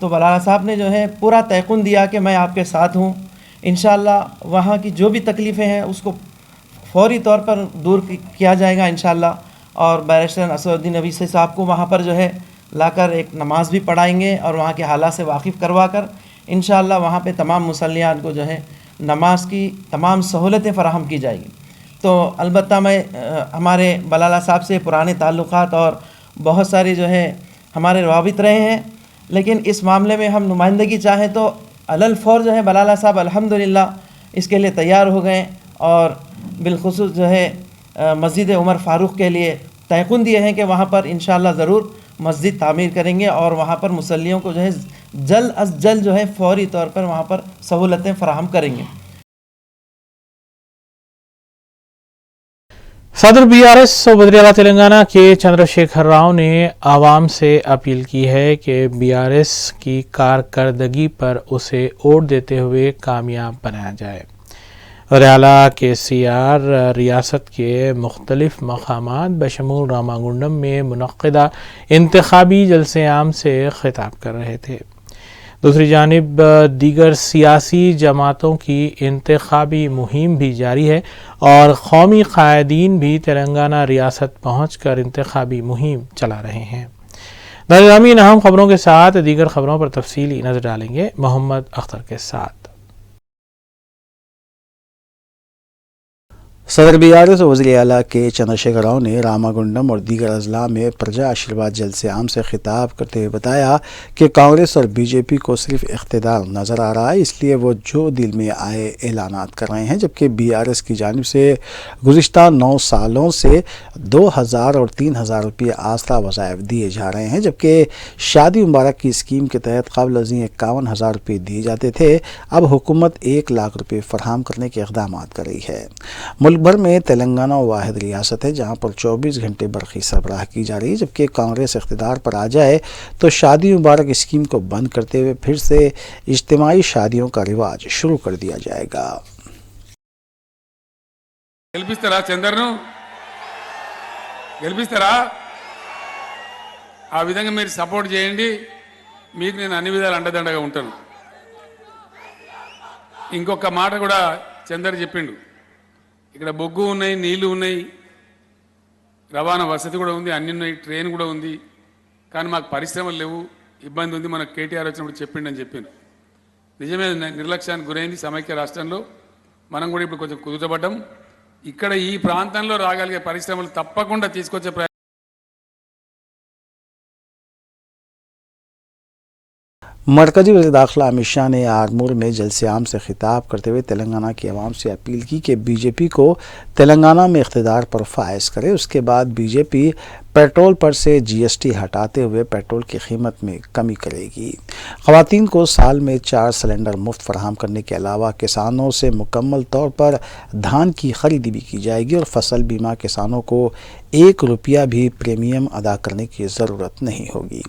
تو بلالہ صاحب نے جو ہے پورا تیقن دیا کہ میں آپ کے ساتھ ہوں، انشاءاللہ وہاں کی جو بھی تکلیفیں ہیں اس کو فوری طور پر دور کیا جائے گا انشاءاللہ. اور بیرسٹر اسد الدین اویسی صاحب کو وہاں پر جو ہے لا کر ایک نماز بھی پڑھائیں گے اور وہاں کے حالات سے واقف کروا کر انشاءاللہ وہاں پہ تمام مسلیان کو جو ہے نماز کی تمام سہولتیں فراہم کی جائیں گی. تو البتہ میں ہمارے بلالہ صاحب سے پرانے تعلقات اور بہت سارے جو ہے ہمارے روابط رہے ہیں، لیکن اس معاملے میں ہم نمائندگی چاہیں تو علل فور جو ہے بلالہ صاحب الحمدللہ اس کے لیے تیار ہو گئے، اور بالخصوص جو ہے مسجد عمر فاروق کے لیے تیقن دیے ہیں کہ وہاں پر انشاءاللہ ضرور مسجد تعمیر کریں گے اور وہاں پر مصلیوں کو جو ہے جلد از جلد جو ہے فوری طور پر وہاں پر سہولتیں فراہم کریں گے. صدر بی آر ایس و وزیر اعلیٰ تلنگانہ کے چندر شیکھر راؤ نے عوام سے اپیل کی ہے کہ بی آر ایس کی کارکردگی پر اسے ووٹ دیتے ہوئے کامیاب بنایا جائے. ریالہ کے سی آر ریاست کے مختلف مقامات بشمول راماگنڈم میں منعقدہ انتخابی جلسے عام سے خطاب کر رہے تھے. دوسری جانب دیگر سیاسی جماعتوں کی انتخابی مہم بھی جاری ہے اور قومی قائدین بھی تلنگانہ ریاست پہنچ کر انتخابی مہم چلا رہے ہیں. ناظرین، ان اہم خبروں کے ساتھ دیگر خبروں پر تفصیلی نظر ڈالیں گے محمد اختر کے ساتھ. صدر بی آر ایس وزیر اعلیٰ کے چندر شیکھر راؤ نے راماگنڈم اور دیگر اضلاع میں پرجا آشیرواد جلسے عام سے خطاب کرتے ہوئے بتایا کہ کانگریس اور بی جے پی کو صرف اقتدار نظر آ رہا ہے، اس لیے وہ جو دل میں آئے اعلانات کر رہے ہیں، جبکہ بی آر ایس کی جانب سے گزشتہ 9 سالوں سے 2000 اور 3000 روپے آسرا وظائف دیے جا رہے ہیں، جبکہ شادی مبارک کی اسکیم کے تحت قبل ازیں 51,000 روپے دیے جاتے تھے. اب حکومت 1 لاکھ روپے فراہم کرنے کے اقدامات کر رہی ہے. ملک بھر میں تلنگانہ واحد ریاست ہے جہاں پر 24 گھنٹے برقی سربراہ کی جا رہی ہے، جبکہ کانگریس اقتدار پر آ جائے تو شادی مبارک اسکیم کو بند کرتے ہوئے پھر سے اجتماعی شادیوں کا رواج شروع کر دیا جائے گا. గెలిపిస్తారా చందర్ను? గెలిపిస్తారా? ఆ విధంగా మీరు సపోర్ట్ చేయండి, మీకు నేను అన్ని విధాలు అండదండగా ఉంటాను. ఇంకొక మాట కూడా చందర్ చెప్పిండు, ఇక్కడ బొగ్గు ఉన్నాయి, నీళ్లు ఉన్నాయి, రవాణా వసతి కూడా ఉంది, అన్ని ఉన్నాయి, ట్రైన్ కూడా ఉంది, కానీ మాకు పరిశ్రమలు లేవు, ఇబ్బంది ఉంది. మనకు కేటీఆర్ వచ్చినప్పుడు చెప్పిండని చెప్పిండు. నిజమే, నిర్లక్ష్యానికి గురైంది సమైక్య రాష్ట్రంలో. మనం కూడా ఇప్పుడు కొంచెం కుదుటపడ్డాం. ఇక్కడ ఈ ప్రాంతంలో రాగలిగే పరిశ్రమలు తప్పకుండా తీసుకొచ్చే مرکزی وزیر داخلہ امت شاہ نے آرمور میں جلسے عام سے خطاب کرتے ہوئے تلنگانہ کی عوام سے اپیل کی کہ بی جے پی کو تلنگانہ میں اقتدار پر فائز کرے. اس کے بعد بی جے پی پیٹرول پر سے جی ایس ٹی ہٹاتے ہوئے پیٹرول کی قیمت میں کمی کرے گی. خواتین کو سال میں 4 سلنڈر مفت فراہم کرنے کے علاوہ کسانوں سے مکمل طور پر دھان کی خریدی بھی کی جائے گی اور فصل بیمہ کسانوں کو 1 روپیہ بھی پریمیم ادا کرنے کی ضرورت نہیں ہوگی.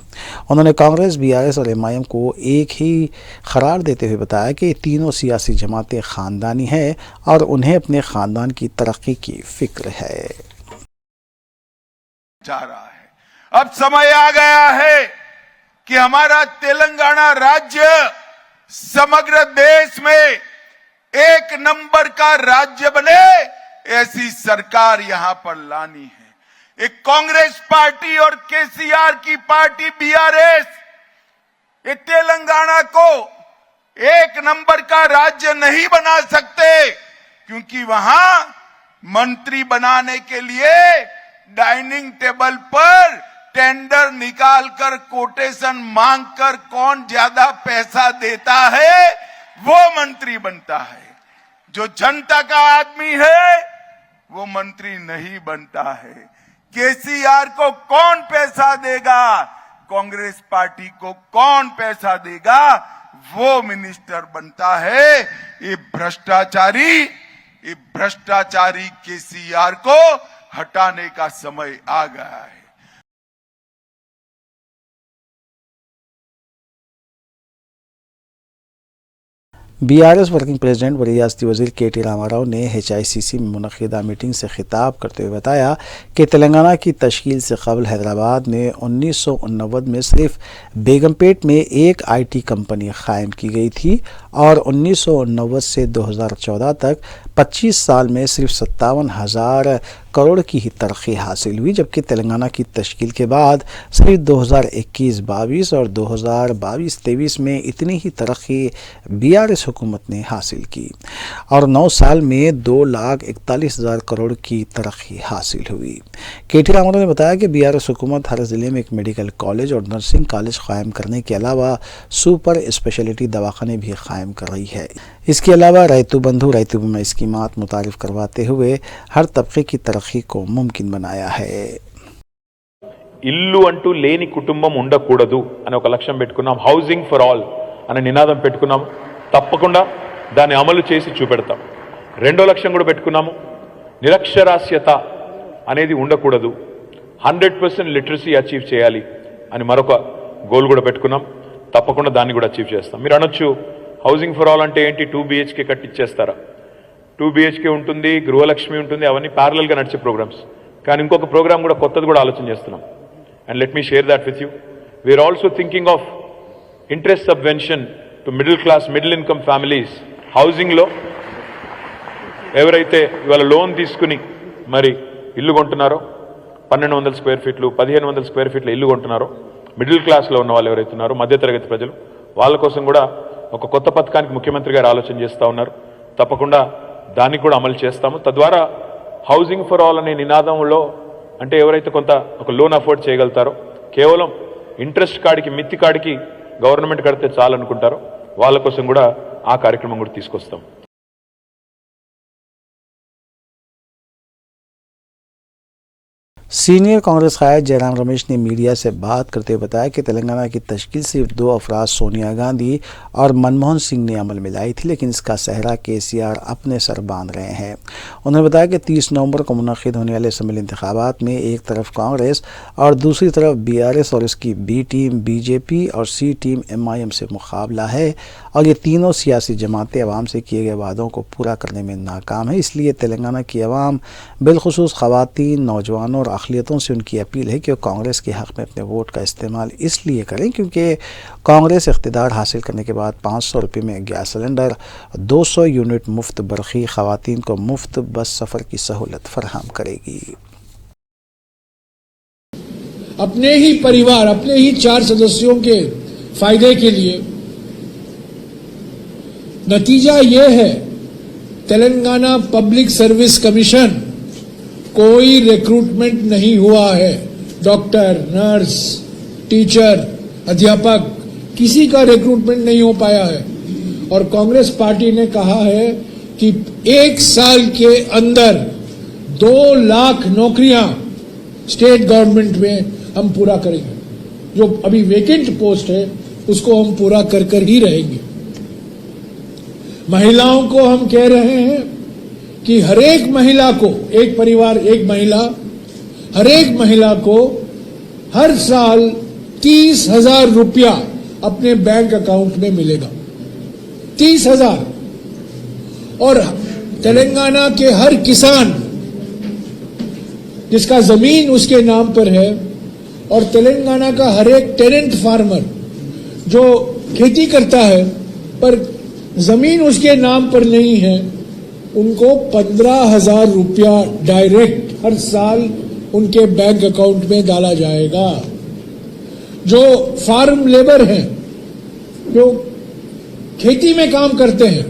انہوں نے کانگریس، بی آر ایس اور ایم آئی ایم کو ایک ہی قرار دیتے ہوئے بتایا کہ یہ تینوں سیاسی جماعتیں خاندانی ہیں اور انہیں اپنے خاندان کی ترقی کی فکر ہے. جا رہا ہے. اب سمے آ گیا ہے کہ ہمارا تلنگانہ راجیہ سمگر دیش میں 1 نمبر کا راجیہ بنے، ایسی سرکار یہاں پر لانی ہے. ایک کانگریس پارٹی اور کے سی آر کی پارٹی بی آر ایس یہ تلنگانہ کو 1 نمبر کا راجیہ نہیں بنا سکتے، کیونکہ وہاں منتری بنانے کے لیے ڈائننگ ٹیبل پر ٹینڈر نکال کر کوٹیشن مانگ کر کون زیادہ پیسہ دیتا ہے وہ منتری بنتا ہے. جو جنتا کا آدمی ہے وہ منتری نہیں بنتا ہے. کے سی آر کو کون پیسہ دے گا، کانگریس پارٹی کو کون پیسہ دے گا، وہ منسٹر بنتا ہے. یہ بھرشٹاچاری کے سی آر کو ہٹانے کا سمے آ گیا ہے. BRS ورکنگ پریزیڈنٹ و ریاستی وزیر KT راما راؤ نے HICC میں منعقدہ میٹنگ سے خطاب کرتے ہوئے بتایا کہ تلنگانہ کی تشکیل سے قبل حیدرآباد میں 1989 میں صرف بیگم پیٹ میں ایک IT کمپنی قائم کی گئی تھی اور 1989 سے 2014 تک 25 سال میں صرف 57,000 کروڑ کی ہی ترقی حاصل ہوئی، جبکہ تلنگانہ کی تشکیل کے بعد صرف 2021-22 اور 2022-23 میں اتنی ہی ترقی BRS حکومت نے حاصل کی اور 9 سال میں 2,41,000 کروڑ کی ترقی حاصل ہوئی۔ KT راما راؤ نے بتایا کہ BRS حکومت ہر ضلع میں ایک میڈیکل کالج اور نرسنگ کالج قائم کرنے کے علاوہ سپر اسپیشلٹی دواخانے بھی قائم کر رہی ہے۔ اس کے علاوہ రైతు بندھو రైతు بیمہ اسکیمات متعارف کرواتے ہوئے ہر طبقے کی ترقی کو ممکن بنایا ہے۔ ఇల్లు అంటూ లేని కుటుంబం ఉండకూడదు అనే ఒక లక్ష్యం పెట్టుకున్నాం. హౌసింగ్ ఫర్ ఆల్ అనే నినాదం పెట్టుకున్నాం. తప్పకుండా దాన్ని అమలు చేసి చూపెడతాం. రెండో లక్ష్యం కూడా పెట్టుకున్నాము. నిరక్షరాస్యత అనేది ఉండకూడదు, 100% లిటరసీ అచీవ్ చేయాలి అని మరొక గోల్ కూడా పెట్టుకున్నాం. తప్పకుండా దాన్ని కూడా అచీవ్ చేస్తాం. మీరు అనొచ్చు హౌసింగ్ ఫర్ ఆల్ అంటే ఏంటి, 2 BHK కట్టించేస్తారా? 2 BHK ఉంటుంది, గృహలక్ష్మి ఉంటుంది, అవన్నీ ప్యారలల్గా నడిచే ప్రోగ్రామ్స్. కానీ ఇంకొక ప్రోగ్రామ్ కూడా కొత్తది కూడా ఆలోచన చేస్తున్నాం. And let me share that with you. We are also thinking of interest subvention to middle class, middle income families. Housing లో ఎవరైతే ఇవాళ లోన్ తీసుకుని మరి ఇల్లు కొంటున్నారో, 1,200 స్క్వేర్ ఫీట్లు 1,500 స్క్వేర్ ఫీట్ల ఇల్లు కొంటున్నారో, మిడిల్ క్లాస్లో ఉన్న వాళ్ళు ఎవరైతే ఉన్నారో, మధ్యతరగతి ప్రజలు, వాళ్ళ కోసం కూడా ఒక కొత్త పథకానికి ముఖ్యమంత్రి గారు ఆలోచన చేస్తూ ఉన్నారు. తప్పకుండా దాన్ని కూడా అమలు చేస్తాము. తద్వారా హౌసింగ్ ఫర్ ఆల్ అనే నినాదంలో అంటే ఎవరైతే కొంత ఒక లోన్ అఫోర్డ్ చేయగలుగుతారో, కేవలం ఇంట్రెస్ట్ కాడికి మిత్తి కాడికి గవర్నమెంట్ కడితే చాలనుకుంటారో వాళ్ళ కోసం కూడా ఆ కార్యక్రమం కూడా తీసుకొస్తాం. سینئر کانگریس قائد جیرام رمیش نے میڈیا سے بات کرتے ہوئے بتایا کہ تلنگانہ کی تشکیل صرف 2 افراد سونیا گاندھی اور منموہن سنگھ نے عمل میں لائی تھی، لیکن اس کا صحرا KCR اپنے سر باندھ رہے ہیں۔ انہوں نے بتایا کہ 30 نومبر کو منعقد ہونے والے اسمبلی انتخابات میں ایک طرف کانگریس اور دوسری طرف BRS اور اس کی B ٹیم BJP اور C ٹیم MIM سے مقابلہ ہے، اور یہ تینوں سیاسی جماعتیں عوام سے کیے گئے وعدوں کو پورا کرنے میں ناکام ہیں۔ اس لیے تلنگانہ کی عوام، بالخصوص خواتین، نوجوانوں اور اقلیتوں سے ان کی اپیل ہے کہ وہ کانگریس کے حق میں اپنے ووٹ کا استعمال اس لیے کریں کیونکہ کانگریس اقتدار حاصل کرنے کے بعد 500 روپے میں گیس سلنڈر، 200 یونٹ مفت برقی، خواتین کو مفت بس سفر کی سہولت فراہم کرے گی۔ اپنے ہی پریوار، اپنے ہی 4 سدسیوں کے فائدے کے لیے نتیجہ یہ ہے تلنگانہ پبلک سروس کمیشن کوئی ریکروٹمنٹ نہیں ہوا ہے. ڈاکٹر، نرس، ٹیچر، ادھیاپک کسی کا ریکروٹمنٹ نہیں ہو پایا ہے، اور کانگریس پارٹی نے کہا ہے کہ 1 سال کے اندر 2 لاکھ نوکریاں اسٹیٹ گورنمنٹ میں ہم پورا کریں گے. جو ابھی ویکنٹ پوسٹ ہے اس کو ہم پورا کر ہی رہیں گے. مہیلاؤں کو ہم کہہ رہے ہیں کہ ہر ایک مہیلا کو، ایک پریوار ایک مہیلا، ہر ایک مہیلا کو ہر سال 30,000 روپیہ اپنے بینک اکاؤنٹ میں ملے گا. 30,000. اور تلنگانہ کے ہر کسان جس کا زمین اس کے نام پر ہے، اور تلنگانہ کا ہر ایک ٹیننٹ فارمر جو کھیتی کرتا ہے پر زمین اس کے نام پر نہیں ہے، ان کو 15,000 روپیہ ڈائریکٹ ہر سال ان کے بینک اکاؤنٹ میں ڈالا جائے گا. جو فارم لیبر ہیں، جو کھیتی میں کام کرتے ہیں،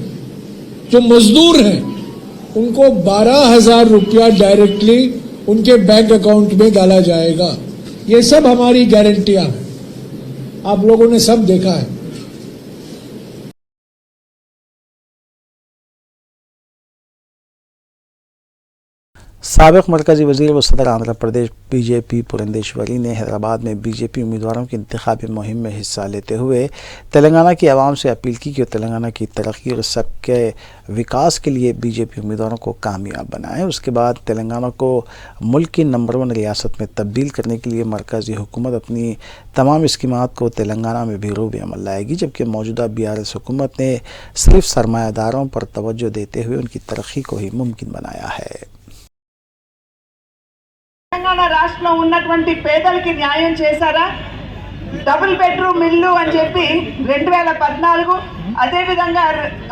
جو مزدور ہیں، ان کو 12,000 روپیہ ڈائریکٹلی ان کے بینک اکاؤنٹ میں ڈالا جائے گا. یہ سب ہماری گارنٹیاں ہیں، آپ لوگوں نے سب دیکھا ہے. سابق مرکزی وزیر و صدر آندھرا پردیش بی جے پی پورندیشوری نے حیدرآباد میں بی جے پی امیدواروں کی انتخابی مہم میں حصہ لیتے ہوئے تلنگانہ کی عوام سے اپیل کی کہ وہ تلنگانہ کی ترقی اور سب کے وکاس کے لیے بی جے پی امیدواروں کو کامیاب بنائیں۔ اس کے بعد تلنگانہ کو ملک کی نمبر 1 ریاست میں تبدیل کرنے کے لیے مرکزی حکومت اپنی تمام اسکیمات کو تلنگانہ میں بھی روب عمل لائے گی، جبکہ موجودہ BRS حکومت نے صرف سرمایہ داروں پر توجہ دیتے ہوئے ان کی ترقی کو ہی ممکن بنایا ہے۔ తెలంగాణ రాష్ట్రంలో ఉన్నటువంటి పేదలకి న్యాయం చేశారా? డబుల్ బెడ్రూమ్ ఇల్లు అని చెప్పి 2014 అదేవిధంగా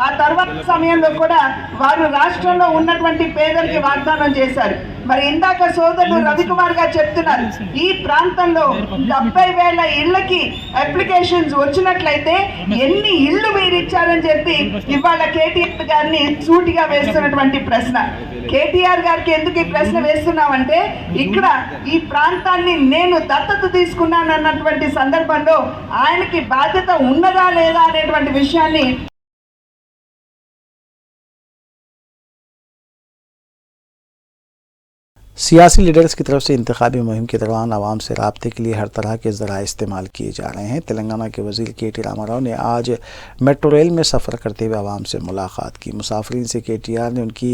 ఆ తర్వాత సమయంలో కూడా వారు రాష్ట్రంలో ఉన్నటువంటి పేదలకి వాగ్దానం చేశారు. మరి ఇందాక సోదరుడు రవికుమార్ గారు చెప్తున్నారు, ఈ ప్రాంతంలో 70,000 ఇళ్ళకి అప్లికేషన్స్ వచ్చినట్లయితే ఎన్ని ఇళ్ళు మీరు ఇచ్చారని చెప్పి ఇవాళ కేటీఆర్ గారిని సూటిగా వేస్తున్నటువంటి ప్రశ్న. కేటీఆర్ గారికి ఎందుకు ఈ ప్రశ్న వేస్తున్నామంటే, ఇక్కడ ఈ ప్రాంతాన్ని నేను దత్తత తీసుకున్నాను అన్నటువంటి సందర్భంలో ఆయనకి బాధ్యత ఉన్నదా లేదా అనేటువంటి విషయాన్ని سیاسی لیڈرز کی طرف سے انتخابی مہم کے دوران عوام سے رابطے کے لیے ہر طرح کے ذرائع استعمال کیے جا رہے ہیں۔ تلنگانہ کے وزیر KT راما راؤ نے آج میٹرو ریل میں سفر کرتے ہوئے عوام سے ملاقات کی۔ مسافرین سے KTR نے ان کی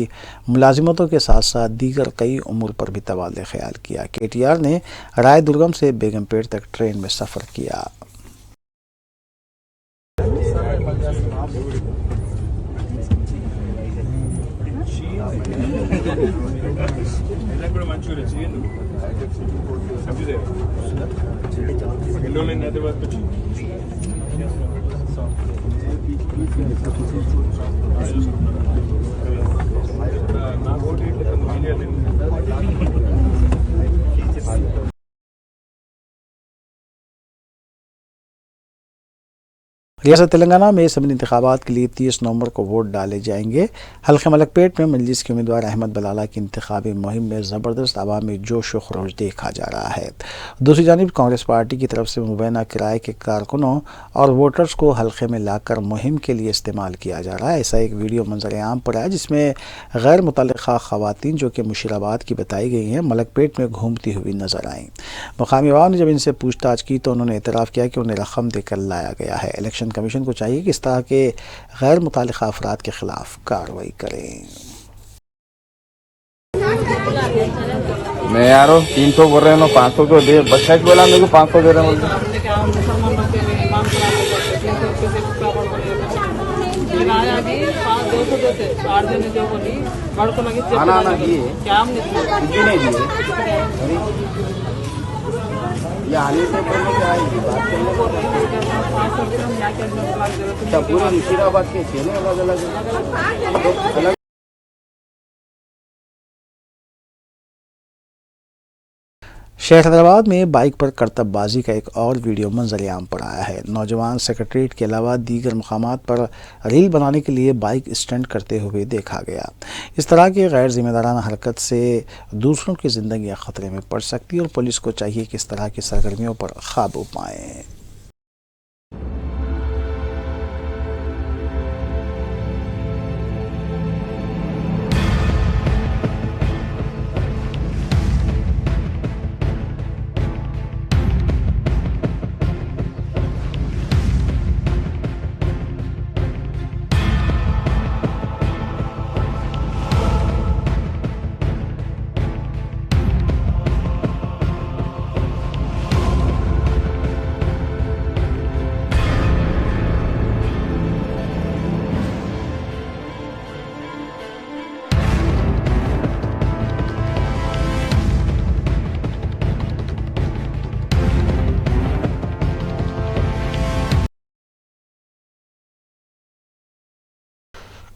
ملازمتوں کے ساتھ ساتھ دیگر کئی امور پر بھی تبادلہ خیال کیا۔ KTR نے رائے درگم سے بیگم پیٹ تک ٹرین میں سفر کیا۔ ریاست تلنگانہ میں اسمبلی انتخابات کے لیے 30 نومبر کو ووٹ ڈالے جائیں گے۔ حلقہ ملک پیٹ میں مجلس کے امیدوار احمد بلالہ کی انتخابی مہم میں زبردست عوامی جوش و خروش دیکھا جا رہا ہے۔ دوسری جانب کانگریس پارٹی کی طرف سے مبینہ کرائے کے کارکنوں اور ووٹرز کو حلقے میں لا کر مہم کے لیے استعمال کیا جا رہا ہے۔ ایسا ایک ویڈیو منظر عام پر ہے جس میں غیر متعلقہ خواتین جو کہ مشیر آباد کی بتائی گئی ہیں ملک پیٹ میں گھومتی ہوئی نظر آئیں۔ مقامی عوام نے جب ان سے پوچھ تاچھ کی تو انہوں نے اعتراف کیا کہ انہیں رقم دے کر لایا گیا ہے۔ الیکشن کمیشن کو چاہیے کہ اس طرح کے غیر متعلقہ افراد کے خلاف کارروائی کریں۔ میں یارو 300 بول رہے ہیں 500 تو دے، بچہ بولا میرے کو 500 دے رہے ہیں۔ پورے مشیر آباد کے تھے نا الگ الگ۔ شہر حیدرآباد میں بائک پر کرتب بازی کا ایک اور ویڈیو منظر عام پر آیا ہے۔ نوجوان سیکرٹریٹ کے علاوہ دیگر مقامات پر ریل بنانے کے لیے بائک اسٹنٹ کرتے ہوئے دیکھا گیا۔ اس طرح کی غیر ذمہ دارانہ حرکت سے دوسروں کی زندگیاں خطرے میں پڑ سکتی اور پولیس کو چاہیے کہ اس طرح کی سرگرمیوں پر قابو پائیں۔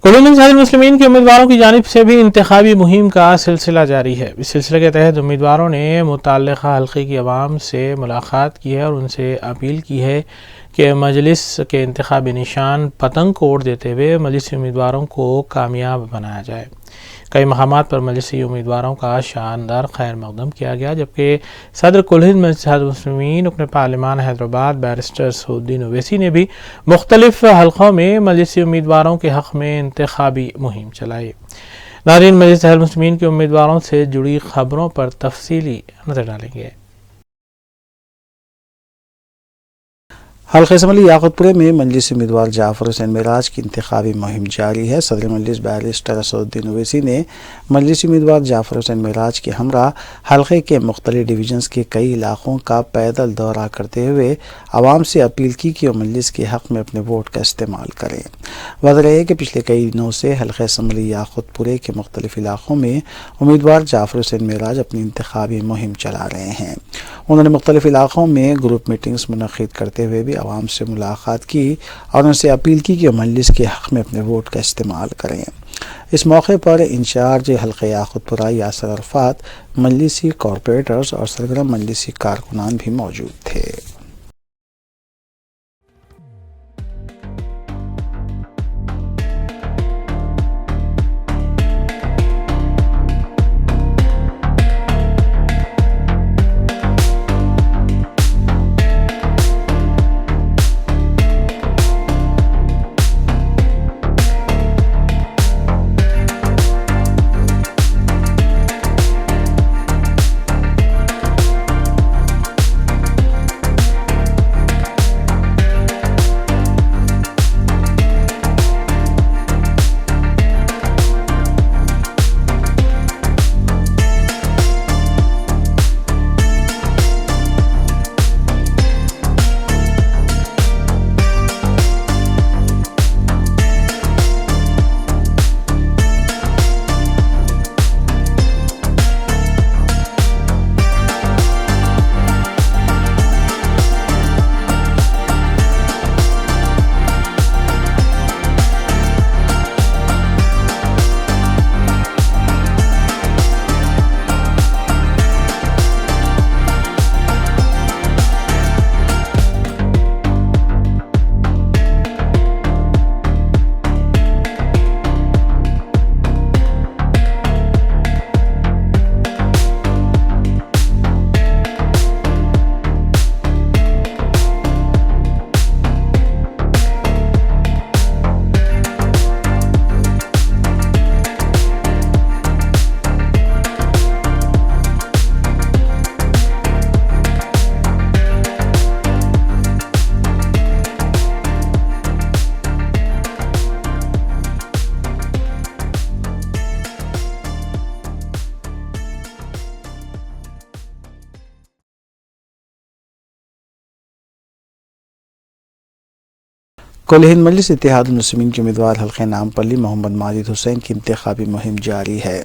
کلون انصار المسلمین کے امیدواروں کی جانب سے بھی انتخابی مہم کا سلسلہ جاری ہے۔ اس سلسلے کے تحت امیدواروں نے متعلقہ حلقے کی عوام سے ملاقات کی ہے اور ان سے اپیل کی ہے کہ مجلس کے انتخابی نشان پتنگ کو ووٹ دیتے ہوئے مجلسی امیدواروں کو کامیاب بنایا جائے۔ کئی مقامات پر مجلسی امیدواروں کا شاندار خیر مقدم کیا گیا، جبکہ صدر کل ہند مجلس المسلمین رکن پارلیمان حیدرآباد بیرسٹر سعود الدین اویسی نے بھی مختلف حلقوں میں مجلسی امیدواروں کے حق میں انتخابی مہم چلائی۔ ناظرین، مجلس اتحاد المسلمین کے امیدواروں سے جڑی خبروں پر تفصیلی نظر ڈالیں گے۔ حلقہ اسمبلی یاقوت پورے میں مجلس امیدوار جعفر حسین معراج کی انتخابی مہم جاری ہے۔ صدر مجلس بیرسٹر اسدالدین اویسی نے مجلس امیدوار جعفر حسین معراج کے ہمراہ حلقے کے مختلف ڈویژنز کے کئی علاقوں کا پیدل دورہ کرتے ہوئے عوام سے اپیل کی کہ وہ مجلس کے حق میں اپنے ووٹ کا استعمال کریں۔ وجہ ہے کہ پچھلے کئی دنوں سے حلقہ اسمبلی یاقوت پورے کے مختلف علاقوں میں امیدوار جعفر حسین معراج اپنی انتخابی مہم چلا رہے ہیں۔ انہوں نے مختلف علاقوں میں گروپ میٹنگز منعقد کرتے ہوئے بھی عوام سے ملاقات کی اور ان سے اپیل کی کہ وہ مجلس کے حق میں اپنے ووٹ کا استعمال کریں۔ اس موقع پر انچارج حلقہ یاقوت پورہ یاسر عرفات، مجلسی کارپوریٹرز اور سرگرم مجلسی کارکنان بھی موجود تھے۔ کل ہند مجلس اتحاد المسلمین کے امیدوار حلقہ نامپلی محمد ماجد حسین کی انتخابی مہم جاری ہے۔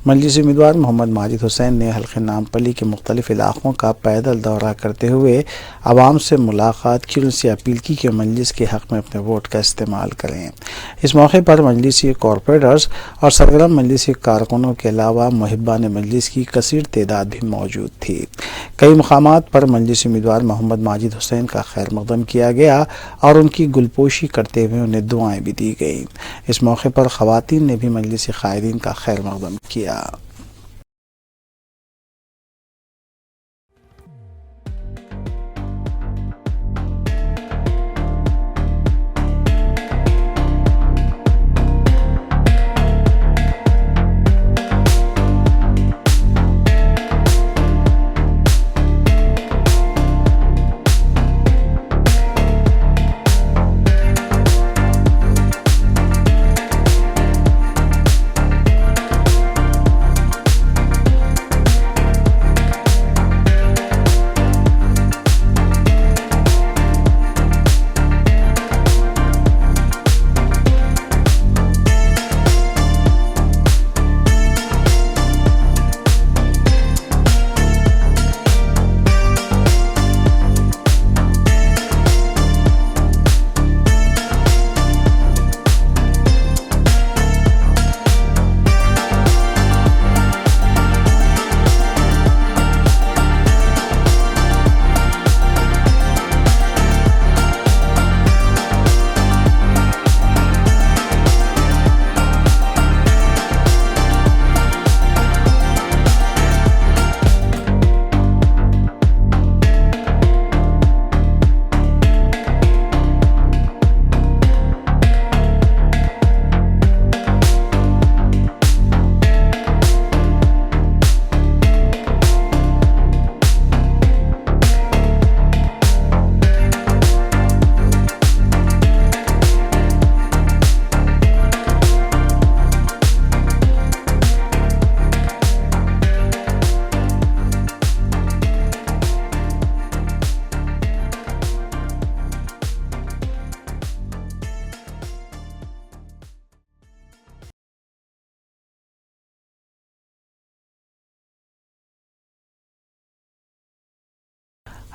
مجلس امیدوار محمد ماجد حسین نے حلقہ نامپلی کے مختلف علاقوں کا پیدل دورہ کرتے ہوئے عوام سے ملاقات کی اور ان سے اپیل کی کہ مجلس کے حق میں اپنے ووٹ کا استعمال کریں۔ اس موقع پر مجلسی کارپوریٹرز اور سرگرم مجلسی کارکنوں کے علاوہ محبان مجلس کی کثیر تعداد بھی موجود تھی۔ کئی مقامات پر مجلس امیدوار محمد ماجد حسین کا خیر مقدم کیا گیا اور ان کی گلپوشی کرتے ہوئے انہیں دعائیں بھی دی گئیں۔ اس موقع پر خواتین نے بھی مجلسی قائدین کا خیر مقدم کیا۔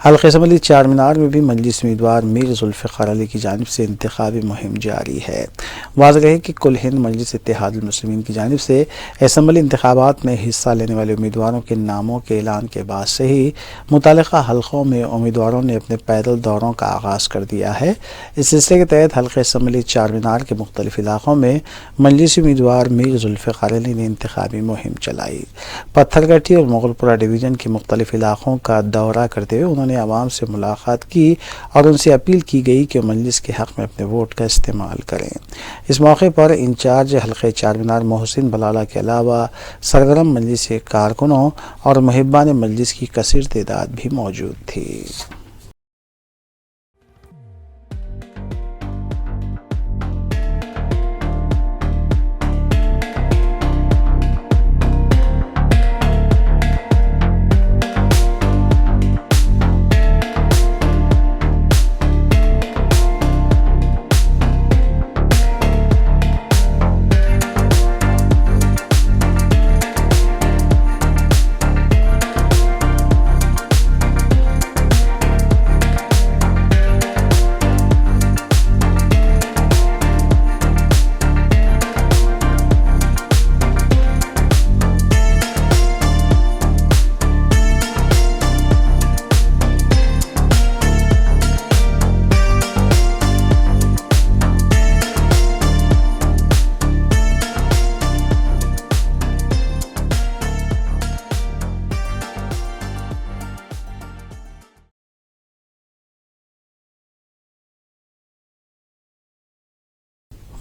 حلقہ اسمبلی چار مینار میں بھی مجلس امیدوار میر ذوالفقار علی کی جانب سے انتخابی مہم جاری ہے۔ واضح ہے کہ کل ہند مجلس اتحاد المسلمین کی جانب سے اسمبلی انتخابات میں حصہ لینے والے امیدواروں کے ناموں کے اعلان کے بعد سے ہی متعلقہ حلقوں میں امیدواروں نے اپنے پیدل دوروں کا آغاز کر دیا ہے۔ اس سلسلے کے تحت حلقہ اسمبلی چار مینار کے مختلف علاقوں میں مجلس امیدوار میر ذوالفقار علی نے انتخابی مہم چلائی۔ پتھر گٹھی اور مغل پورہ ڈویژن کے مختلف علاقوں کا دورہ کرتے ہوئے انہوں نے عوام سے ملاقات کی اور ان سے اپیل کی گئی کہ مجلس کے حق میں اپنے ووٹ کا استعمال کریں۔ اس موقع پر انچارج حلقہ چار مینار محسن بلالہ کے علاوہ سرگرم مجلس کارکنوں اور محبان مجلس کی کثیر تعداد بھی موجود تھی۔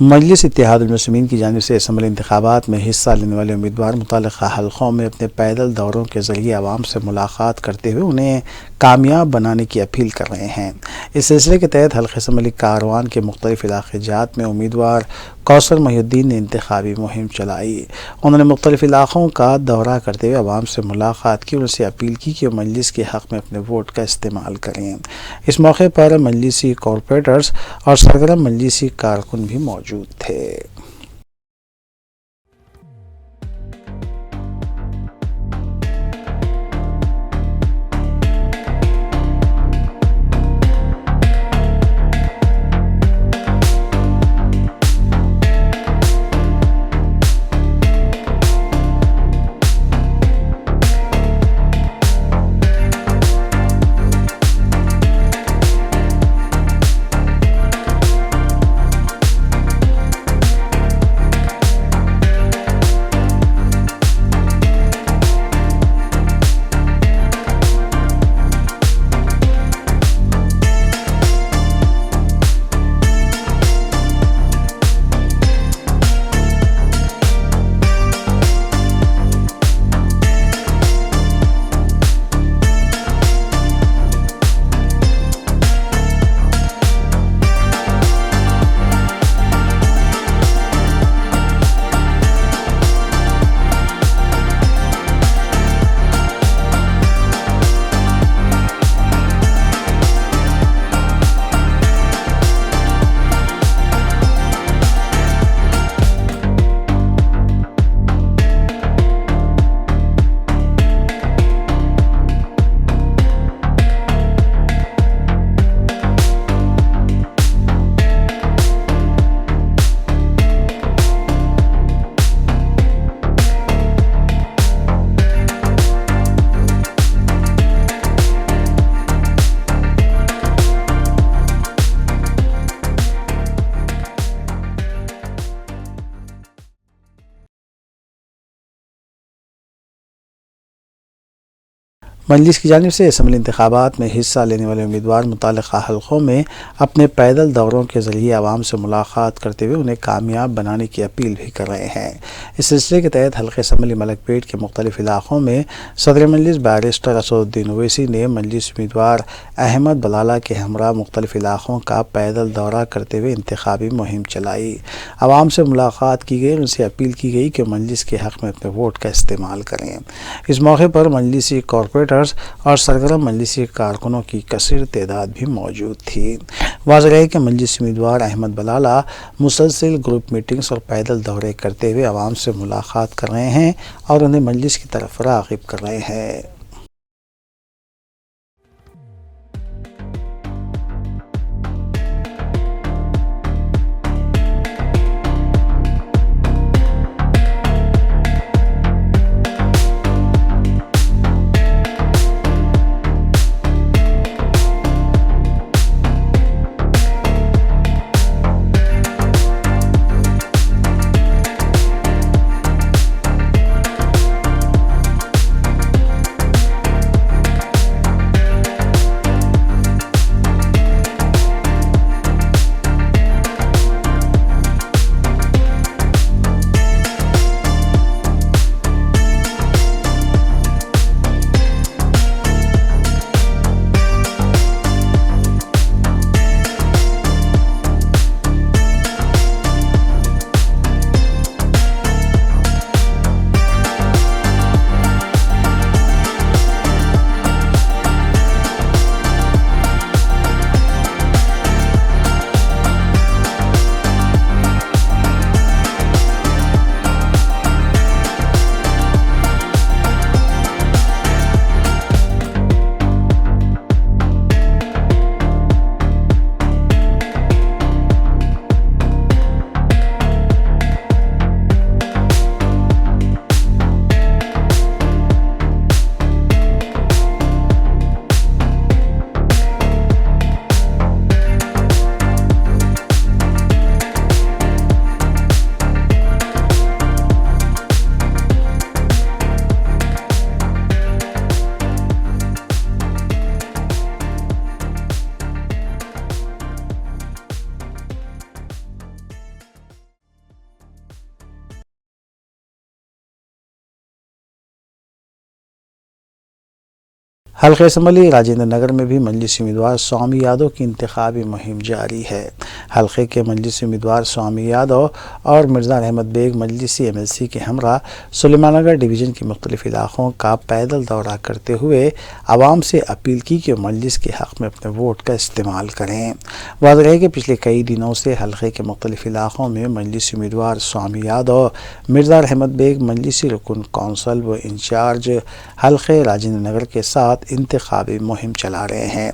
مجلس اتحاد المسلمین کی جانب سے اسمبلی انتخابات میں حصہ لینے والے امیدوار متعلقہ حلقوں میں اپنے پیدل دوروں کے ذریعے عوام سے ملاقات کرتے ہوئے انہیں کامیاب بنانے کی اپیل کر رہے ہیں۔ اس سلسلے کے تحت حلقہ اسمبلی کاروان کے مختلف علاقے جات میں امیدوار کوثر محی الدین نے انتخابی مہم چلائی۔ انہوں نے مختلف علاقوں کا دورہ کرتے ہوئے عوام سے ملاقات کی اور ان سے اپیل کی کہ وہ مجلس کے حق میں اپنے ووٹ کا استعمال کریں۔ اس موقع پر مجلسی کارپوریٹرز اور سرگرم مجلسی کارکن بھی موجود تھے۔ مجلس کی جانب سے اسمبلی انتخابات میں حصہ لینے والے امیدوار متعلقہ حلقوں میں اپنے پیدل دوروں کے ذریعے عوام سے ملاقات کرتے ہوئے انہیں کامیاب بنانے کی اپیل بھی کر رہے ہیں۔ اس سلسلے کے تحت حلقہ اسمبلی ملک پیٹ کے مختلف علاقوں میں صدر مجلس بیرسٹر اسد الدین اویسی نے مجلس امیدوار احمد بلالہ کے ہمراہ مختلف علاقوں کا پیدل دورہ کرتے ہوئے انتخابی مہم چلائی۔ عوام سے ملاقات کی گئی اور ان سے اپیل کی گئی کہ مجلس کے حق میں اپنے ووٹ کا استعمال کریں۔ اس موقع پر مجلسی کارپوریٹرز اور سرگرم مجلسی کارکنوں کی کثیر تعداد بھی موجود تھی۔ واضح ہے کہ مجلس امیدوار احمد بلالہ مسلسل گروپ میٹنگز اور پیدل دورے کرتے ہوئے عوام سے ملاقات کر رہے ہیں اور انہیں مجلس کی طرف راغب کر رہے ہیں۔ حلقہ اسمبلی راجندر نگر میں بھی مجلسی امیدوار سوامی یادو کی انتخابی مہم جاری ہے۔ حلقے کے مجلسی امیدوار سوامی یادو اور مرزا احمد بیگ مجلسی MLC کے ہمراہ سلیمان نگر ڈویژن کے مختلف علاقوں کا پیدل دورہ کرتے ہوئے عوام سے اپیل کی کہ مجلس کے حق میں اپنے ووٹ کا استعمال کریں۔ واضح ہے کہ پچھلے کئی دنوں سے حلقے کے مختلف علاقوں میں مجلسی امیدوار سوامی یادو، مرزا احمد بیگ مجلسی رکن کونسل و انچارج حلقے راجندر نگر کے ساتھ انتخابی مہم چلا رہے ہیں۔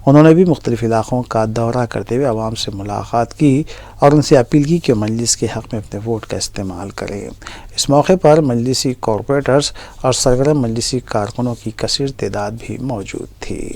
انہوں نے بھی مختلف علاقوں کا دورہ کرتے ہوئے عوام سے ملاقات کی اور ان سے اپیل کی کہ مجلس کے حق میں اپنے ووٹ کا استعمال کریں۔ اس موقع پر مجلسی کارپوریٹرز اور سرگرم مجلسی کارکنوں کی کثیر تعداد بھی موجود تھی۔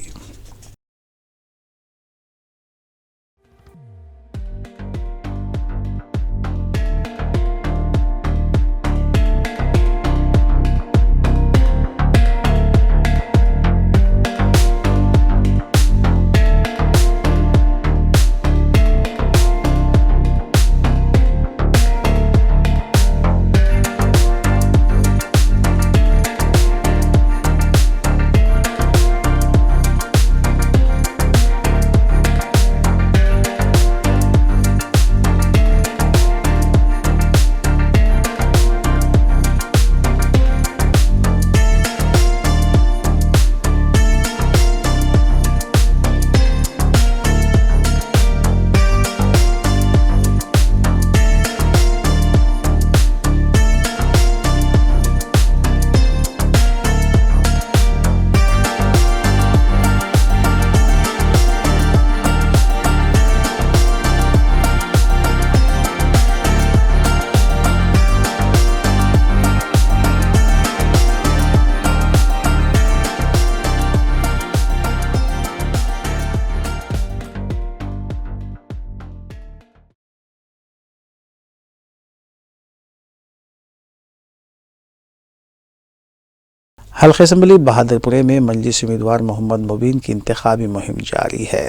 حلقہ اسمبلی بہادرپورے میں مجلسی امیدوار محمد مبین کی انتخابی مہم جاری ہے۔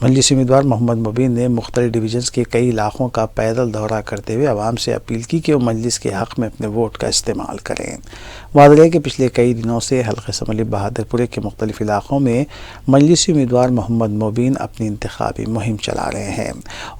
مجلسی امیدوار محمد مبین نے مختلف ڈویژنز کے کئی علاقوں کا پیدل دورہ کرتے ہوئے عوام سے اپیل کی کہ وہ مجلس کے حق میں اپنے ووٹ کا استعمال کریں۔ واضح ہے کہ پچھلے کئی دنوں سے حلقہ اسمبلی بہادرپورے کے مختلف علاقوں میں مجلسی امیدوار محمد مبین اپنی انتخابی مہم چلا رہے ہیں۔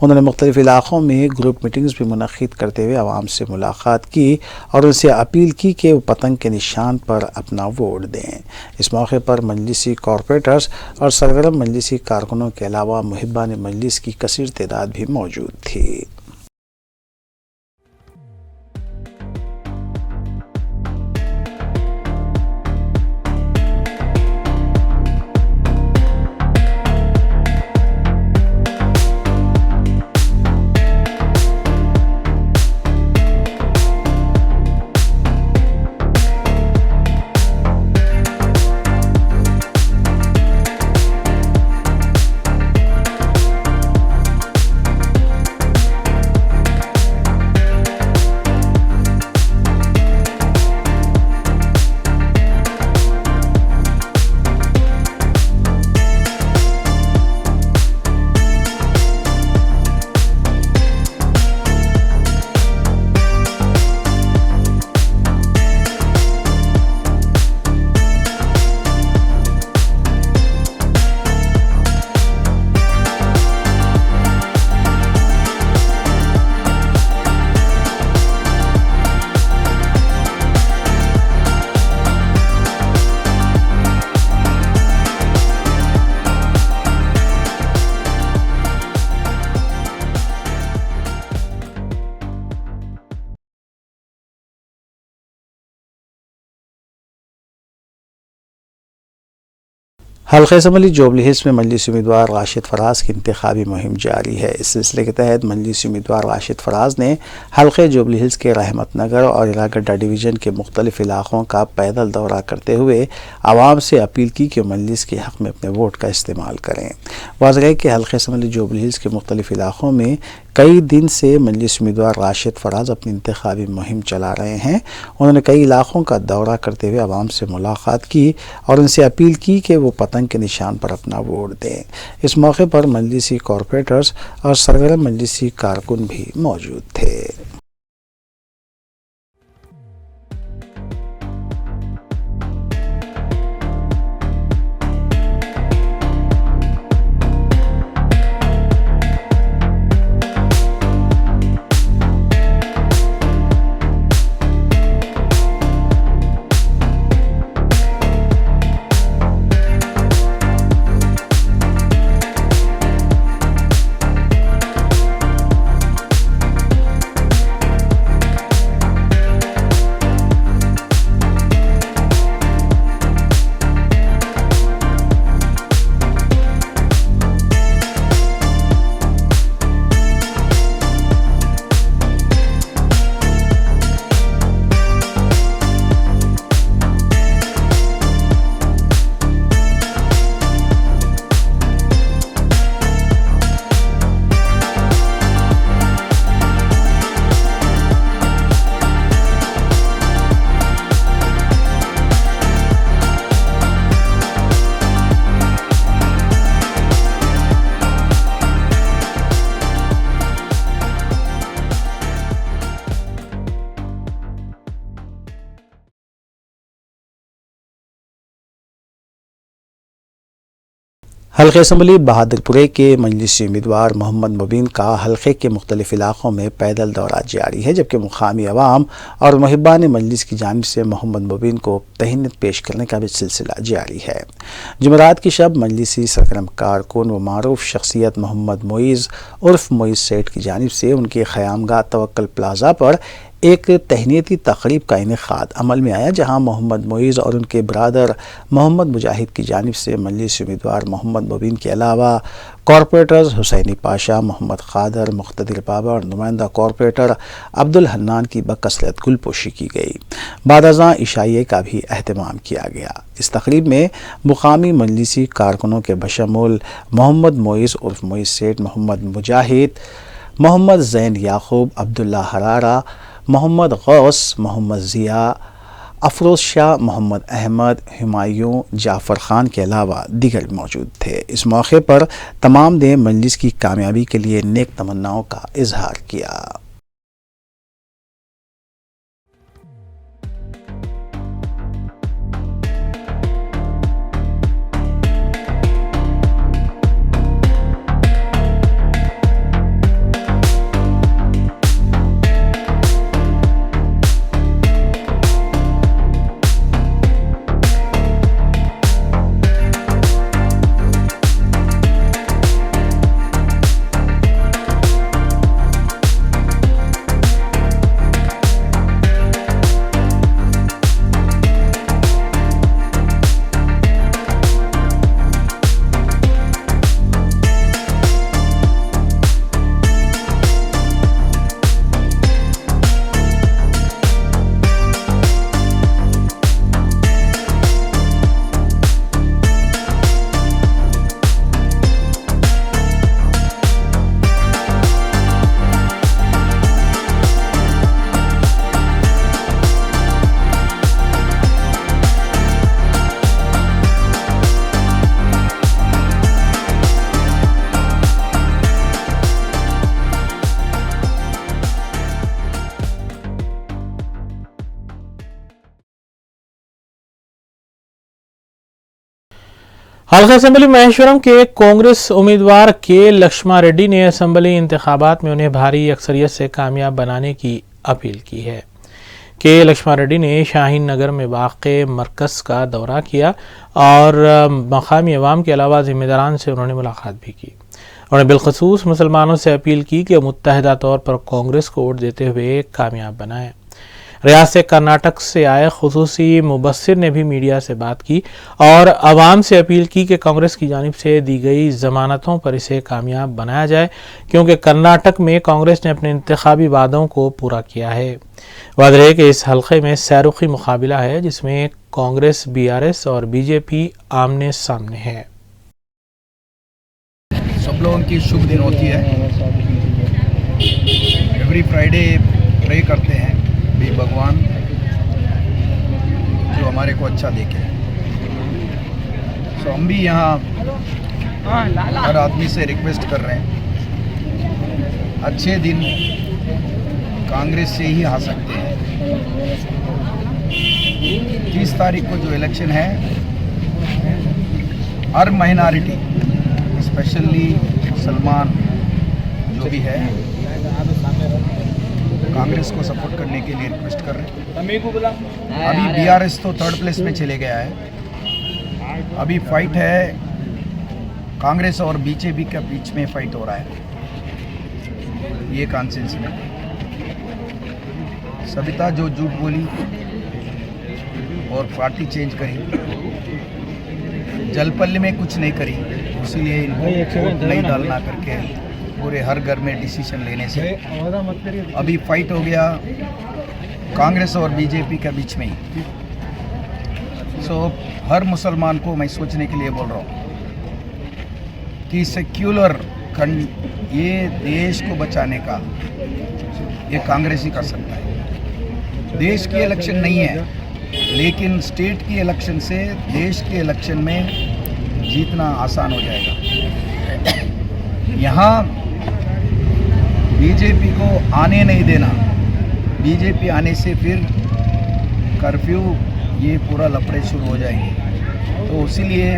انہوں نے مختلف علاقوں میں گروپ میٹنگز بھی منعقد کرتے ہوئے عوام سے ملاقات کی اور ان سے اپیل کی کہ وہ پتنگ کے نشان پر اپنا ووٹ دیں۔ اس موقع پر مجلسی کارپوریٹرز اور سرگرم مجلسی کارکنوں کے علاوہ محبان مجلس کی کثیر تعداد بھی موجود تھی۔ حلقہ اسمبلی جوبلی ہلز میں مجلسی امیدوار راشد فراز کی انتخابی مہم جاری ہے۔ اس سلسلے کے تحت مجلسی امیدوار راشد فراز نے حلقہ جوبلی ہلز کے رحمت نگر اور ہیراگڈھا ڈویژن کے مختلف علاقوں کا پیدل دورہ کرتے ہوئے عوام سے اپیل کی کہ مجلس کے حق میں اپنے ووٹ کا استعمال کریں۔ واضح ہے کہ حلقہ اسمبلی جوبلی ہلز کے مختلف علاقوں میں کئی دن سے مجلس امیدوار راشد فراز اپنی انتخابی مہم چلا رہے ہیں۔ انہوں نے کئی علاقوں کا دورہ کرتے ہوئے عوام سے ملاقات کی اور ان سے اپیل کی کہ وہ پتنگ کے نشان پر اپنا ووٹ دیں۔ اس موقع پر مجلسی کارپوریٹرز اور سرگرم مجلسی کارکن بھی موجود تھے۔ حلقہ اسمبلی بہادرپورے کے مجلسی امیدوار محمد مبین کا حلقے کے مختلف علاقوں میں پیدل دورہ جاری ہے، جبکہ مقامی عوام اور محبان مجلس کی جانب سے محمد مبین کو تہنیت پیش کرنے کا بھی سلسلہ جاری ہے۔ جمعرات کی شب مجلسی سرگرم کارکن و معروف شخصیت محمد معیز عرف معیز سیٹھ کی جانب سے ان کے خیامگاہ توکل پلازا پر ایک تہنیتی تقریب کا انعقاد عمل میں آیا، جہاں محمد معیز اور ان کے برادر محمد مجاہد کی جانب سے مجلسی امیدوار محمد مبین کے علاوہ کارپوریٹرز حسینی پاشا، محمد قادر، مقتدر بابا اور نمائندہ کارپوریٹر عبدالحنان کی بکثرت گل پوشی کی گئی۔ بعد ازاں عشائیے کا بھی اہتمام کیا گیا۔ اس تقریب میں مقامی مجلسی کارکنوں کے بشمول محمد معیز عرف معیز سیٹھ، محمد مجاہد، محمد زین یعقوب، عبداللہ حرارہ، محمد غوث، محمد ضیاء، افروز شاہ، محمد احمد، ہمایوں، جعفر خان کے علاوہ دیگر موجود تھے۔ اس موقع پر تمام نے مجلس کی کامیابی کے لیے نیک تمناؤں کا اظہار کیا۔ حلقہ اسمبلی مہیشورم کے کانگریس امیدوار کے لکشما ریڈی نے اسمبلی انتخابات میں انہیں بھاری اکثریت سے کامیاب بنانے کی اپیل کی ہے۔ کے لکشما ریڈی نے شاہین نگر میں واقع مرکز کا دورہ کیا اور مقامی عوام کے علاوہ ذمہ داران سے انہوں نے ملاقات بھی کی۔ انہوں نے بالخصوص مسلمانوں سے اپیل کی کہ متحدہ طور پر کانگریس کو ووٹ دیتے ہوئے کامیاب بنائیں۔ ریاست کرناٹک سے آئے خصوصی مبصر نے بھی میڈیا سے بات کی اور عوام سے اپیل کی کہ کانگریس کی جانب سے دی گئی ضمانتوں پر اسے کامیاب بنایا جائے، کیونکہ کرناٹک میں کانگریس نے اپنے انتخابی وعدوں کو پورا کیا ہے۔ واضح ہے کہ اس حلقے میں سیرخی مقابلہ ہے، جس میں کانگریس، BRS اور BJP آمنے سامنے ہے۔ سب لوگوں کی شبھ دن ہوتی ہے۔ ایوری فرائیڈے پرے کرتے ہیں بھی بھگوان جو ہمارے کو اچھا دیکھے۔ سو ہم بھی یہاں ہر آدمی سے ریکویسٹ کر رہے ہیں، اچھے دن کانگریس سے ہی آ سکتے ہیں۔ 30 تاریخ کو جو الیکشن ہے، ہر مائنارٹی اسپیشلی مسلمان جو بھی ہے کانگریس کو سپورٹ کرنے کے لیے ریکویسٹ کر رہے ہیں۔ ابھی BRS تو 3rd پلیس میں چلے گیا ہے۔ ابھی فائٹ ہے کانگریس اور BJP کے بیچ میں فائٹ ہو رہا ہے، یہ کانسنس میں۔ سبیتا جو جھوٹ بولی اور پارٹی چینج کری، جل پل میں کچھ نہیں کری، اسی لیے ان کو ووٹ نہیں ڈالنا کر کے پورے ہر گھر میں ڈیسیشن لینے سے ابھی فائٹ ہو گیا کانگریس اور BJP کے بیچ میں ہی۔ سو ہر مسلمان کو میں سوچنے کے لیے بول رہا ہوں کہ سیکولر یہ دیش کو بچانے کا یہ کانگریس ہی کر سکتا ہے۔ دیش کی الیکشن نہیں ہے، لیکن اسٹیٹ کی الیکشن سے دیش کے الیکشن میں جیتنا آسان ہو جائے گا۔ یہاں BJP کو آنے نہیں دینا، BJP آنے سے پھر کرفیو یہ پورا لفڑے شروع ہو جائیں گے۔ تو اسی لیے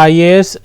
IAS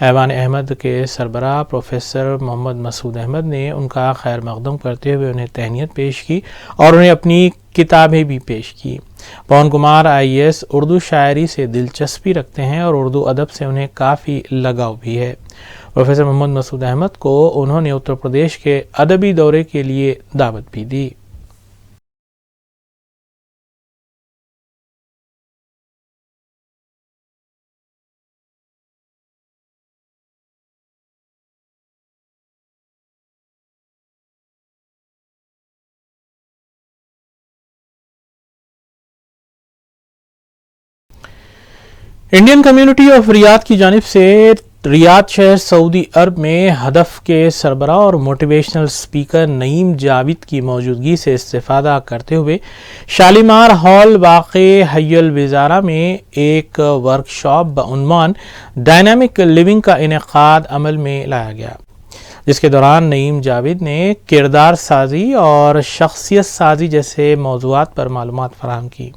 ایوان احمد کے سربراہ پروفیسر محمد مسعود احمد نے ان کا خیر مقدم کرتے ہوئے انہیں تہنیت پیش کی اور انہیں اپنی کتابیں بھی پیش کی۔ پون کمار IAS اردو شاعری سے دلچسپی رکھتے ہیں اور اردو ادب سے انہیں کافی لگاؤ بھی ہے۔ پروفیسر محمد مسعود احمد کو انہوں نے اتر پردیش کے ادبی دورے کے لیے دعوت بھی دی۔ انڈین کمیونٹی آف ریاض کی جانب سے ریاض شہر سعودی عرب میں ہدف کے سربراہ اور موٹیویشنل سپیکر نعیم جاوید کی موجودگی سے استفادہ کرتے ہوئے شالیمار ہال واقع حی الوزارہ میں ایک ورکشاپ بعنوان ڈائنامک لیونگ کا انعقاد عمل میں لایا گیا، جس کے دوران نعیم جاوید نے کردار سازی اور شخصیت سازی جیسے موضوعات پر معلومات فراہم کی۔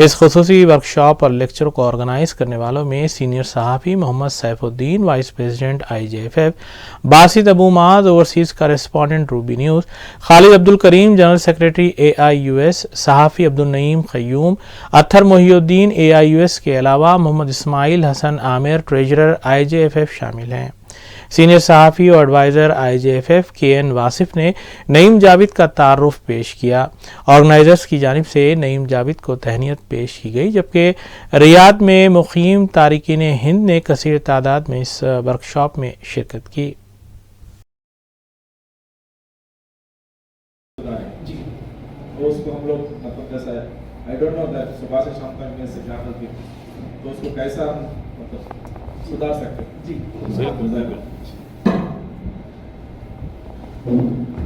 اس خصوصی ورکشاپ اور لیکچر کو آرگنائز کرنے والوں میں سینئر صحافی محمد سیف الدین، وائس پریزیڈنٹ IJFF، باسط ابو معاذ، اوورسیز کارسپونڈنٹ روبی نیوز، خالد عبدالکریم، جنرل سیکریٹری AIUS، صحافی عبدالنعیم قیوم، اطہر محی الدین AIUS کے علاوہ محمد اسماعیل حسن عامر، ٹریجرر IJFF شامل ہیں۔ سینئر صحافی اور ایڈوائزر IJFF KN واصف نے نعیم جاوید کا تعارف پیش کیا۔ آرگنائزرز کی جانب سے نعیم جاوید کو تہنیت پیش کی گئی، جبکہ ریاض میں مقیم تارکین ہند نے کثیر تعداد میں اس ورکشاپ میں شرکت کی۔ اس کو ہم لوگ مطلب جیسا ہے I don't know that صبح سے شام تک میں سے کیا کرتی تو اس کو کیسا مطلب سدھار سکتے ہیں؟ جی بالکل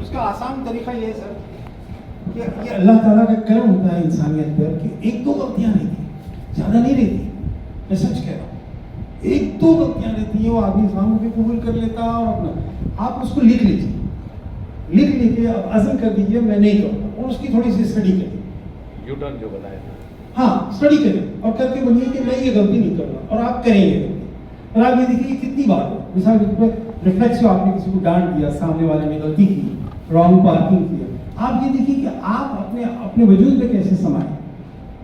اس کا آسان طریقہ یہ ہے سر کہ یہ اللہ تعالیٰ کا کرم ہوتا ہے انسانیت پر کہ ایک دو غلطیاں رہتی ہیں، زیادہ نہیں رہتی، میں سچ کہہ رہا ہوں، ایک دو غلطیاں رہتی ہیں، وہ آدمی اسلام کو قبول کر لیتا اور اپنا آپ اس کو لکھ لیجیے، لکھ لے کے آپ عزم کر دیجیے میں نہیں کروں گا اور اس کی تھوڑی سی اسٹڈی کریں، یو ٹرن جو بتایا ہاں اسٹڈی کریں اور کر کے بنیے کہ میں یہ غلطی نہیں کروں گا اور آپ کریں گے اور آپ یہ دیکھیے کتنی بار ہو، مثال کے طور پر ریفلیکس آپ نے کسی کو ڈانٹ دیا، سامنے والے نے غلطی کی، رانگ پارکنگ کیا، آپ یہ دیکھیے کہ آپ اپنے وجود میں کیسے سمائیں،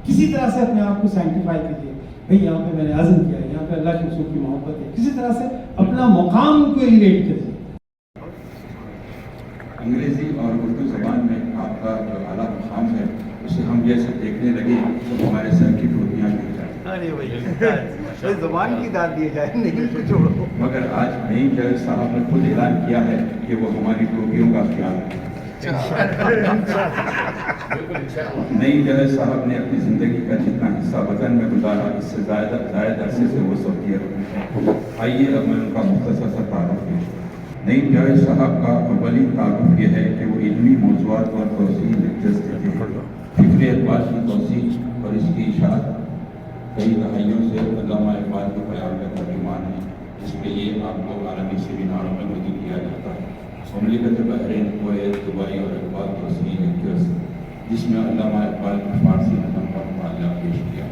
کسی طرح سے اپنے آپ کو سائنٹیفائی کیجیے، بھئی یہاں پہ میں نے عزم کیا ہے، یہاں پہ اللہ کے رسول کی محبت ہے، کسی طرح سے اپنا مقام کو ایلیویٹ کیجیے۔ انگریزی اور اردو زبان میں آپ کا جو اعلیٰ مقام ہے اسے ہم جیسے دیکھنے لگے تو ہمارے سر کی ٹوٹیاں گر جائیں، زبان کی داد دی جائے نہیں تو چھوڑو، مگر آج نعیم جاوید صاحب نے خود اعلان کیا ہے کہ وہ ہماری ٹوپیوں کا خیال رکھیں۔ نعیم جاوید صاحب نے اپنی زندگی کا جتنا حصہ وطن میں گزارا اس سے زائد عرصے سے وہ سعودی عرب میں۔ آئیے اب میں ان کا مختصر سا تعارف پیش۔ نعیم جاوید صاحب کا اولین تعارف یہ ہے کہ وہ علمی موضوعات پر توسیع لیکچرز دیتے ہیں، فکر اقبال کی توسیع اور اس کی اشاعت کئی دہائیوں سے علامہ اقبال کے بیان کا ترجمان ہے، اس کے لیے آپ کو عالمی سیمیناروں میں مدعو کیا جاتا ہے۔ مملکت بحرین، کویت، دبئی اور اقبال توسیع لیکچرز جس میں علامہ اقبال کی فارسی نظم کا مطالعہ پیش کیا۔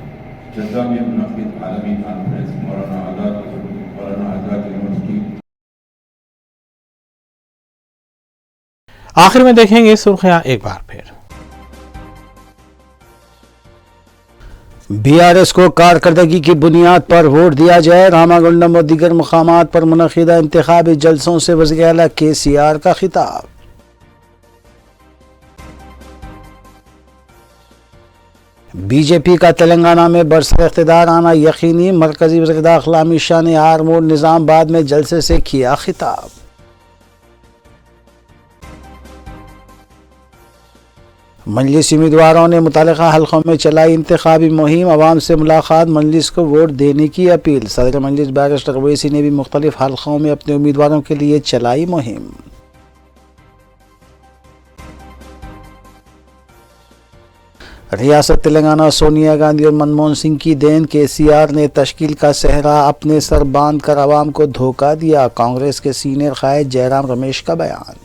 جدہ میں منعقد عالمی کانفرنس مولانا آزاد یونیورسٹی۔ آخر میں دیکھیں گے سرخیاں ایک بار پھر۔ BRS کو کارکردگی کی بنیاد پر ووٹ دیا جائے، راما گنڈم اور دیگر مقامات پر منعقدہ انتخابی جلسوں سے وزیر اعلیٰ KCR کا خطاب۔ BJP کا تلنگانہ میں برسر اقتدار آنا یقینی، مرکزی وزیر داخلہ امت شاہ نے آرمور نظام آباد میں جلسے سے کیا خطاب۔ مجلسی امیدواروں نے متعلقہ حلقوں میں چلائی انتخابی مہم، عوام سے ملاقات، مجلس کو ووٹ دینے کی اپیل۔ صدر مجلس بیرسٹر اویسی نے بھی مختلف حلقوں میں اپنے امیدواروں کے لیے چلائی مہم۔ ریاست تلنگانہ سونیا گاندھی اور منموہن سنگھ کی دین، KCR نے تشکیل کا صحرا اپنے سر باندھ کر عوام کو دھوکہ دیا، کانگریس کے سینئر قائد جے رام رمیش کا بیان۔